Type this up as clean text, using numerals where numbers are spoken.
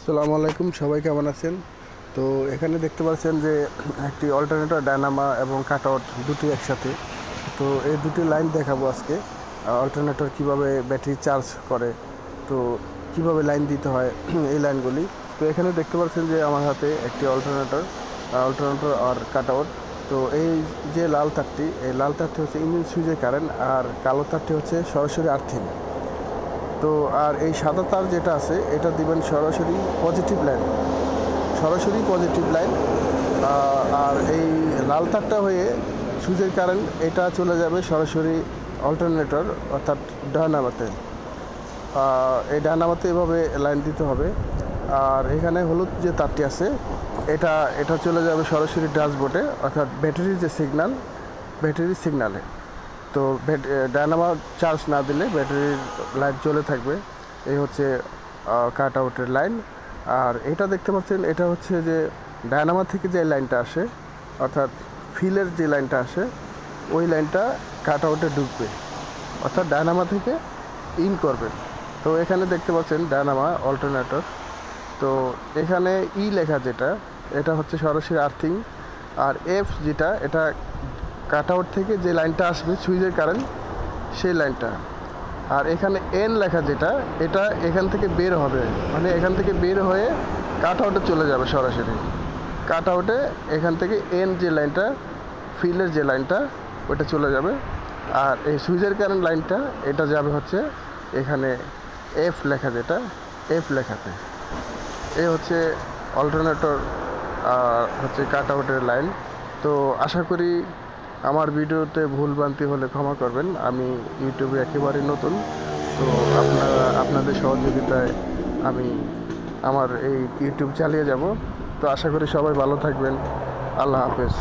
আসসালামু আলাইকুম, সবাই কেমন আছেন? তো এখানে দেখতে পাচ্ছেন যে একটি অল্টারনেটর, ডায়নামা এবং কাটআউট দুটি একসাথে। তো এই দুটি লাইন দেখাবো আজকে। অল্টারনেটর কিভাবে ব্যাটারি চার্জ করে, তো কিভাবে লাইন দিতে হয় এই লাইনগুলি। তো এখানে দেখতে পাচ্ছেন যে আমার হাতে একটি অল্টারনেটর আর কাটআউট। তো এই যে লাল তারটি, এই লাল তারটি হচ্ছে ইঞ্জিন সুইচের কারেন্ট, আর কালো তারটি হচ্ছে সরাসরি আর্থিং। তো আর এই সাদা তার যেটা আছে এটা দিবেন সরাসরি পজিটিভ লাইন। আর এই লাল তারটা হয়ে সুইচের কারেন্ট এটা চলে যাবে সরাসরি অল্টারনেটর অর্থাৎ ডায়নামাতে। এই ডায়নামাতে এভাবে লাইন দিতে হবে। আর এখানে হলুদ যে তারটি আছে এটা চলে যাবে সরাসরি ড্যাশবোর্ডে অর্থাৎ ব্যাটারির সিগনালে। তো ডায়নামা চার্জ না দিলে ব্যাটারির লাইট জ্বলে থাকবে। এই হচ্ছে কাট আউটের লাইন। আর এটা দেখতে পাচ্ছেন, এটা হচ্ছে যে ডায়নামা থেকে যে লাইনটা আসে অর্থাৎ ফিলের যে লাইনটা আসে ওই লাইনটা কাট আউটে ঢুকবে অর্থাৎ ডায়নামা থেকে ইন করবে। তো এখানে দেখতে পাচ্ছেন ডায়নামা অল্টারনেটর। তো এখানে লেখা যেটা, এটা হচ্ছে সরাসরি আর্থিং। আর এফ যেটা, এটা কাট আউট থেকে যে লাইনটা আসবে সুইচের কারেন্ট সেই লাইনটা। আর এখানে এন লেখা যেটা, এটা এখান থেকে বের হবে, মানে এখান থেকে বের হয়ে কাট আউটে চলে যাবে সরাসরি। কাট আউটে এখান থেকে এন যে লাইনটা, ফিল্ডের যে লাইনটা, ওটা চলে যাবে। আর এই সুইচের কারেন্ট লাইনটা এটা যাবে হচ্ছে এখানে এফ লেখা যেটা, এফ লেখাতে। এই হচ্ছে অল্টারনেটর হচ্ছে কাট আউটের লাইন। তো আশা করি আমার ভিডিওতে ভুলভ্রান্তি হলে ক্ষমা করবেন। আমি ইউটিউবে একেবারেই নতুন। তো আপনাদের সহযোগিতায় আমি আমার এই ইউটিউব চালিয়ে যাব। তো আশা করি সবাই ভালো থাকবেন। আল্লাহ হাফেজ।